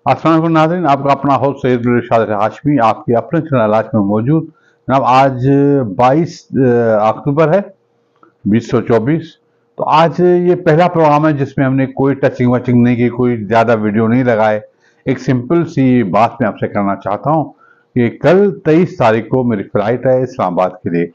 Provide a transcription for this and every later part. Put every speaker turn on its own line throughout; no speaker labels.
अस्सलाम वालेकुम नाज़रीन, आपका अपना होस्ट सैयद इरशाद हाशमी आपके अपने चैनल आज में मौजूद। जनाब आज 22 अक्टूबर है 2024। तो आज ये पहला प्रोग्राम है जिसमें हमने कोई टचिंग वचिंग नहीं की, कोई ज़्यादा वीडियो नहीं लगाए। एक सिंपल सी बात मैं आपसे करना चाहता हूँ कि कल 23 तारीख को मेरी फ़्लाइट है इस्लामाबाद के लिए।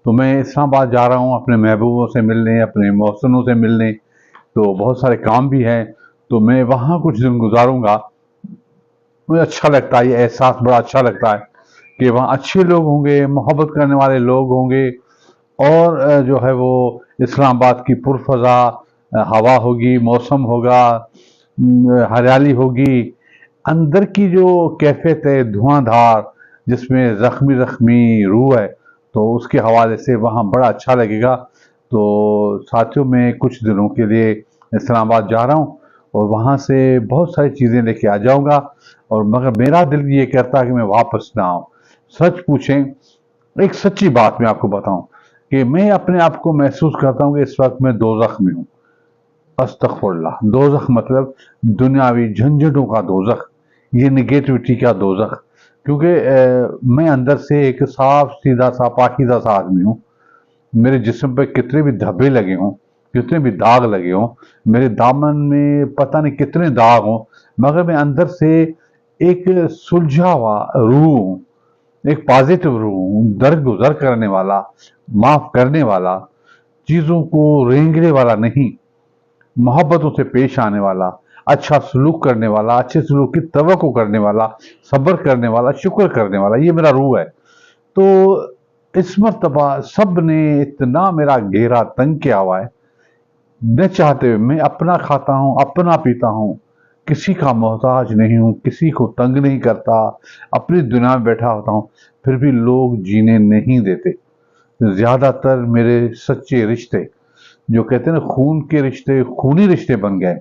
तो मैं इस्लामाबाद जा रहा हूँ अपने महबूबों से मिलने, अपने मोहसिनों से मिलने। तो बहुत सारे काम भी हैं, तो मैं वहाँ कुछ दिन गुजारूंगा। मुझे अच्छा लगता है, ये एहसास बड़ा अच्छा लगता है कि वहाँ अच्छे लोग होंगे, मोहब्बत करने वाले लोग होंगे। और जो है वो इस्लामाबाद की पुरफज़ा हवा होगी, मौसम होगा, हरियाली होगी। अंदर की जो कैफियत है धुआंधार, जिसमें ज़ख्मी ज़ख्मी रूह है, तो उसके हवाले से वहाँ बड़ा अच्छा लगेगा। तो साथियों, मैं कुछ दिनों के लिए इस्लामाबाद जा रहा हूँ और वहाँ से बहुत सारी चीज़ें लेके आ जाऊँगा। और मगर मेरा दिल ये कहता है कि मैं वापस ना आऊँ। सच पूछें, एक सच्ची बात मैं आपको बताऊं कि मैं अपने आप को महसूस करता हूं कि इस वक्त मैं दोज़ख में हूं। अस्तगफुरुल्लाह, दोज़ख मतलब दुनियावी झंझटों का दोज़ख, ये निगेटिविटी का दोज़ख। क्योंकि मैं अंदर से एक साफ सीधा सा पाकीज़ा सा आदमी हूँ। मेरे जिस्म पे कितने भी धब्बे लगे हों, कितने भी दाग लगे हों, मेरे दामन में पता नहीं कितने दाग हों, मगर मैं अंदर से एक सुलझा हुआ रूह हूँ, एक पॉजिटिव रूह हूँ, दरगुजर करने वाला, माफ करने वाला, चीजों को रेंगने वाला नहीं, मोहब्बतों से पेश आने वाला, अच्छा सलूक करने वाला, अच्छे सलूक की तवक्को करने वाला, सब्र करने वाला, शुक्र करने वाला, ये मेरा रूह है। तो इस मर्तबा सब ने इतना मेरा घेरा तंग किया हुआ है, न चाहते हुए। मैं अपना खाता हूँ, अपना पीता हूँ, किसी का मोहताज नहीं हूँ, किसी को तंग नहीं करता, अपनी दुनिया में बैठा होता हूँ। फिर भी लोग जीने नहीं देते। ज्यादातर मेरे सच्चे रिश्ते, जो कहते हैं ना खून के रिश्ते, खूनी रिश्ते बन गए।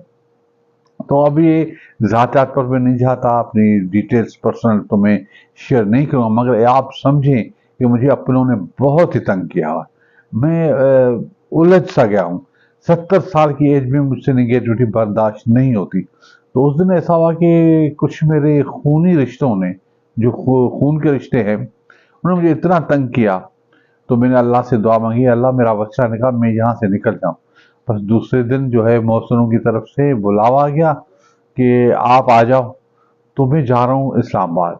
तो अब ये ज़ातियात पर मैं नहीं जाता, अपनी डिटेल्स पर्सनल तो मैं शेयर नहीं करूँगा, मगर आप समझें कि मुझे अपनों ने बहुत ही तंग किया हुआ। मैं उलझ सा गया हूँ। 70 साल की एज में मुझसे निगेटिविटी बर्दाश्त नहीं होती। तो उस दिन ऐसा हुआ कि कुछ मेरे खूनी रिश्तों ने, जो खून के रिश्ते हैं, उन्होंने मुझे इतना तंग किया। तो मैंने अल्लाह से दुआ मांगी, अल्लाह मेरा बच्चा निकाल, मैं यहाँ से निकल जाऊँ। बस दूसरे दिन जो है मौसमों की तरफ से बुलावा आ गया कि आप आ जाओ। तो मैं जा रहा हूँ इस्लामाबाद,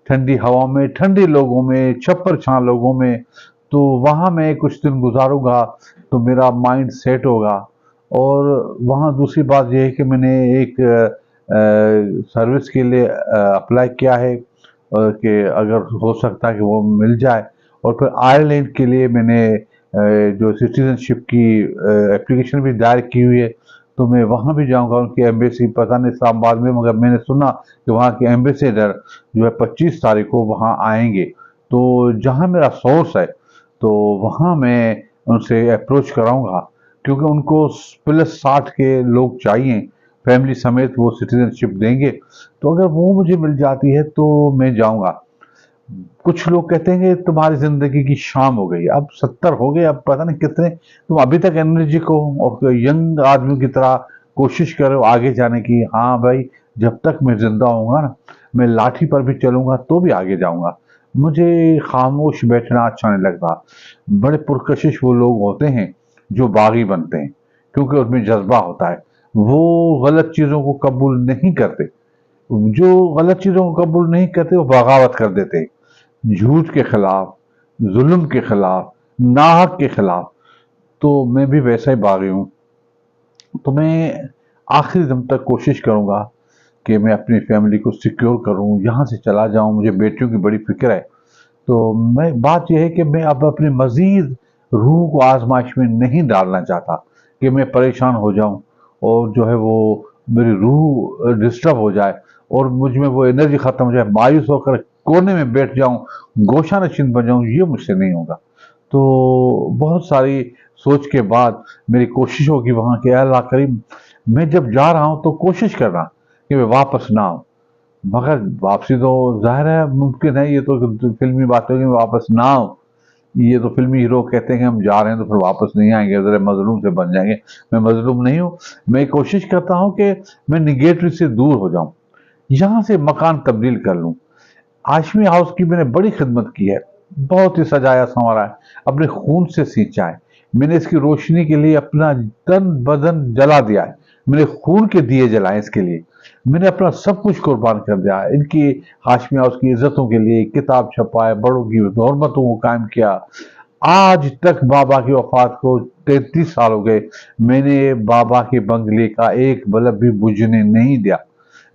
ठंडी हवा में, ठंडे लोगों में, छप्पर छां लोगों में। तो वहाँ मैं कुछ दिन गुजारूंगा तो मेरा माइंड सेट होगा। और वहाँ दूसरी बात यह है कि मैंने एक सर्विस के लिए अप्लाई किया है, कि अगर हो सकता है कि वो मिल जाए। और फिर आयरलैंड के लिए मैंने जो सिटीजनशिप की एप्लीकेशन भी दायर की हुई है। तो मैं वहाँ भी जाऊँगा, उनकी एम्बेसी पता नहीं इस्लामाबाद में, मगर मैंने सुना कि वहाँ के एम्बेसडर जो है 25 तारीख को वहाँ आएंगे। तो जहाँ मेरा सोर्स है, तो वहाँ मैं उनसे अप्रोच कराऊंगा, क्योंकि उनको +60 के लोग चाहिए, फैमिली समेत वो सिटीजनशिप देंगे। तो अगर वो मुझे मिल जाती है तो मैं जाऊंगा। कुछ लोग कहते हैं कि तुम्हारी जिंदगी की शाम हो गई, अब 70 हो गए, अब पता नहीं कितने, तुम अभी तक एनर्जिक हो और यंग आदमियों की तरह कोशिश करो आगे जाने की। हाँ भाई, जब तक मैं जिंदा होऊंगा ना, मैं लाठी पर भी चलूंगा तो भी आगे जाऊंगा। मुझे खामोश बैठना अच्छा नहीं लगता। बड़े पुरकशिश वो लोग होते हैं जो बागी बनते हैं, क्योंकि उसमें जज्बा होता है। वो गलत चीजों को कबूल नहीं करते। जो गलत चीजों को कबूल नहीं करते वो बगावत कर देते हैं, झूठ के खिलाफ, जुल्म के खिलाफ, नाहक के खिलाफ। तो मैं भी वैसा ही बागी हूँ। तो मैं आखिरी दम तक कोशिश करूंगा कि मैं अपनी फैमिली को सिक्योर करूं, यहाँ से चला जाऊं। मुझे बेटियों की बड़ी फिक्र है। तो मैं बात यह है कि मैं अब अपने मजीद रूह को आजमाइश में नहीं डालना चाहता कि मैं परेशान हो जाऊं और जो है वो मेरी रूह डिस्टर्ब हो जाए और मुझ में वो एनर्जी खत्म हो जाए, मायूस होकर कोने में बैठ जाऊं, गोशा नशीन बन जाऊं। ये मुझसे नहीं होगा। तो बहुत सारी सोच के बाद मेरी कोशिश होगी वहां के, अल्लाह करीम, मैं जब जा रहा हूं तो कोशिश करना कि मैं वापस ना आऊं। मगर वापसी तो जाहिर है मुमकिन है, ये तो फिल्मी बात होगी, मैं वापस ना आऊं। ये तो फिल्मी हीरो कहते हैं कि हम जा रहे हैं तो फिर वापस नहीं आएंगे, जरा मजलूम से बन जाएंगे। मैं मजलूम नहीं हूँ। मैं कोशिश करता हूँ कि मैं निगेटिव से दूर हो जाऊं, یہاں سے مکان تبدیل کر لوں۔ ہاشمی ہاؤس کی میں نے بڑی خدمت کی ہے، بہت ہی سجایا سنوارا ہے، اپنے خون سے سینچا ہے، میں نے اس کی روشنی کے لیے اپنا تن بدن جلا دیا ہے، میں نے خون کے دیے جلائے اس کے لیے، میں نے اپنا سب کچھ قربان کر دیا ہے ان کی ہاشمی ہاؤس کی عزتوں کے لیے، کتاب چھپائے، بڑوں کی حرمتوں کو قائم کیا۔ آج تک بابا کی وفات کو 33 سال ہو گئے، میں نے بابا کے بنگلے کا ایک بلب بھی بجھنے نہیں دیا،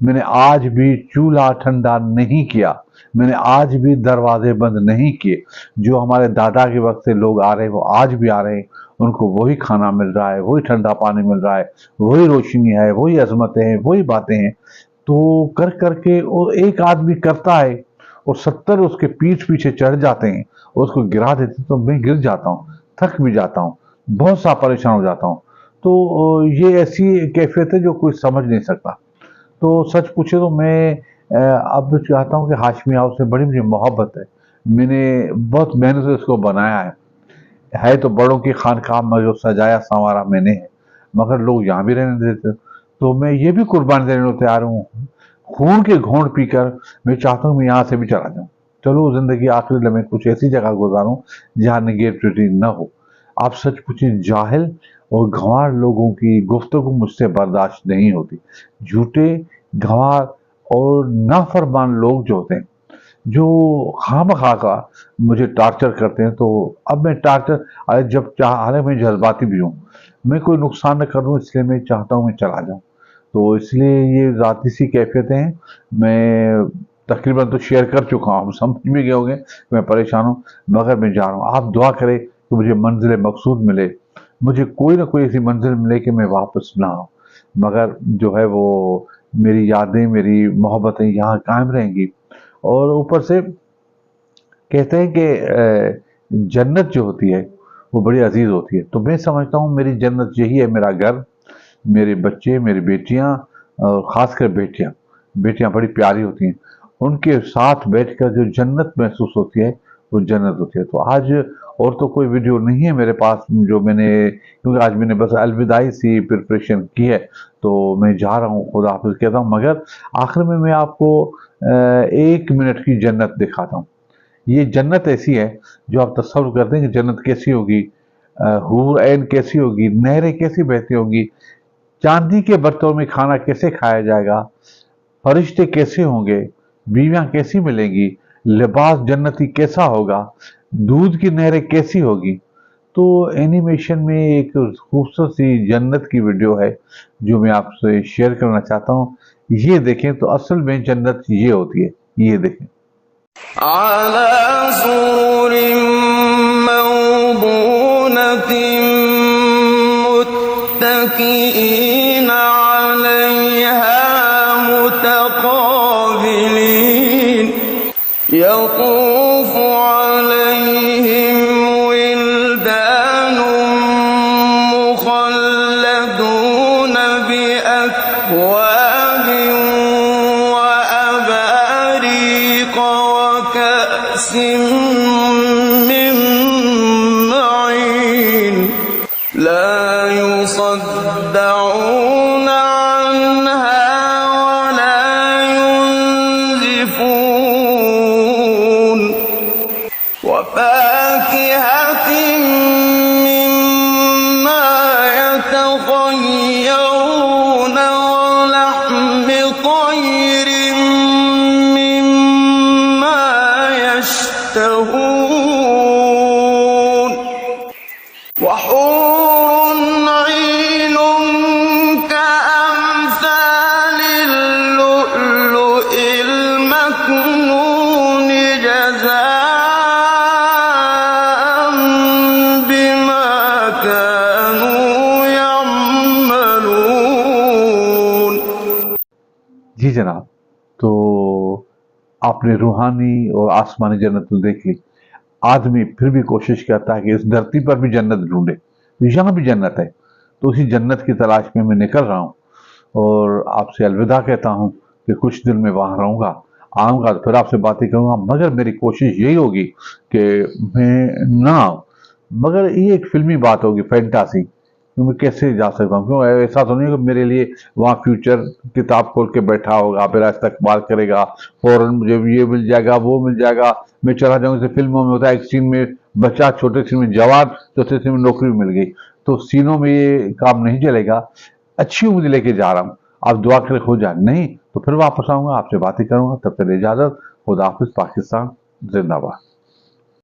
میں نے آج بھی چولہا ٹھنڈا نہیں کیا، میں نے آج بھی دروازے بند نہیں کیے۔ جو ہمارے دادا کے وقت سے لوگ آ رہے ہیں وہ آج بھی آ رہے ہیں، ان کو وہی کھانا مل رہا ہے، وہی ٹھنڈا پانی مل رہا ہے، وہی روشنی ہے، وہی عظمتیں ہیں، وہی باتیں ہیں۔ تو کر کر کے ایک آدمی کرتا ہے اور 70 اس کے پیٹھ پیچھے چڑھ جاتے ہیں اور اس کو گرا دیتے ہیں، تو میں گر جاتا ہوں، تھک بھی جاتا ہوں، بہت سا پریشان ہو جاتا ہوں۔ تو یہ ایسی کیفیت ہے جو کوئی سمجھ نہیں سکتا۔ تو سچ پوچھے تو میں اب چاہتا ہوں کہ ہاشمی ہاؤس سے بڑی مجھے محبت ہے، میں نے بہت محنت سے اس کو بنایا ہے تو بڑوں کی خانقاہ میں جو سجایا سنوارا میں نے ہے، مگر لوگ یہاں بھی رہنے دیتے، تو میں یہ بھی قربان دینے کو تیار ہوں، خون کے گھونٹ پی کر میں چاہتا ہوں میں یہاں سے بھی چلا جاؤں، چلو زندگی آخری لمحے کچھ ایسی جگہ گزاروں جہاں نگیٹیوٹی نہ ہو۔ آپ سچ پوچھیں، جاہل اور گنوار لوگوں کی گفتگو مجھ سے برداشت نہیں ہوتی، جھوٹے، گنوار اور نافرمان لوگ جو ہوتے ہیں، جو خواہ کا مجھے ٹارچر کرتے ہیں، تو اب میں ٹارچر جب حالانکہ میں جذباتی بھی ہوں، میں کوئی نقصان نہ کروں اس لیے میں چاہتا ہوں میں چلا جاؤں، تو اس لیے یہ ذاتی سی کیفیتیں ہیں۔ میں تقریباً تو شیئر کر چکا ہوں، سمجھ بھی گئے ہوں گے کہ میں پریشان ہوں، مگر میں جا رہا ہوں۔ آپ دعا کریں کہ مجھے منزل مقصود ملے، مجھے کوئی نہ کوئی ایسی منزل ملے کہ میں واپس نہ آؤں، مگر جو ہے وہ میری یادیں، میری محبتیں یہاں قائم رہیں گی۔ اور اوپر سے کہتے ہیں کہ جنت جو ہوتی ہے وہ بڑی عزیز ہوتی ہے، تو میں سمجھتا ہوں میری جنت یہی ہے، میرا گھر، میرے بچے، میری بیٹیاں، اور خاص کر بیٹیاں بڑی پیاری ہوتی ہیں، ان کے ساتھ بیٹھ کر جو جنت محسوس ہوتی ہے وہ جنت ہوتی ہے۔ تو آج اور تو کوئی ویڈیو نہیں ہے میرے پاس جو میں نے، کیونکہ آج میں نے بس الوداعی سی پریپریشن کی ہے، تو میں جا رہا ہوں، خدا حافظ کہتا ہوں، مگر آخر میں آپ کو 1 منٹ کی جنت دکھاتا ہوں۔ یہ جنت ایسی ہے جو آپ تصور کرتے ہیں کہ جنت کیسی ہوگی، حور عین کیسی ہوگی، نہریں کیسی بہتی ہوں گی، چاندی کے برتنوں میں کھانا کیسے کھایا جائے گا، فرشتے کیسے ہوں گے، بیویاں کیسی ملیں گی، لباس جنتی کیسا ہوگا، دودھ کی نہریں کیسی ہوگی۔ تو اینیمیشن میں ایک خوبصورت سی جنت کی ویڈیو ہے جو میں آپ سے شیئر کرنا چاہتا ہوں، یہ دیکھیں تو اصل میں جنت یہ ہوتی ہے، یہ دیکھیں۔
على سرر موضونة متكئين عليها متقابلين يطوف عليهم ولدان مخلدون بأكواب وأباريق وكأس من معين لا يصدعون عنها ولا ينزفون وفاكهة مما يتخيرون ولحم طير مما يشتهون وحور عين كأمثال اللؤلؤ المكنون جزاء بما كانوا يعملون۔
جی جناب، تو آپ نے روحانی اور آسمانی جنت تو دیکھ لی، آدمی پھر بھی کوشش کرتا ہے کہ اس دھرتی پر بھی جنت ڈھونڈے، یہاں بھی جنت ہے، تو اسی جنت کی تلاش میں نکل رہا ہوں، اور آپ سے الوداع کہتا ہوں کہ کچھ دن میں وہاں رہوں گا، آؤں گا تو پھر آپ سے باتیں کروں گا، مگر میری کوشش یہی ہوگی کہ میں نہ آؤں، مگر یہ ایک فلمی بات ہوگی، فینٹاسی، کہ میں کیسے جا سکتا ہوں. کیوں ایسا تو نہیں کہ میرے لیے وہاں فیوچر کتاب کھول کے بیٹھا ہوگا، میرا استقبال کرے گا، فوراً مجھے یہ مل جائے گا، وہ مل جائے گا، میں چلا جاؤں. جیسے فلموں میں ہوتا ہے، ایک سین میں بچہ، چھوٹے سین میں جوان، چوتھے سین میں نوکری مل گئی. تو سینوں میں یہ کام نہیں چلے گا. اچھی امید لے کے جا رہا ہوں، آپ دعا کرے ہو جائے، نہیں تو پھر واپس آؤں گا، آپ سے باتیں کروں گا. تب تک اجازت. خدا حافظ. پاکستان زندہ باد.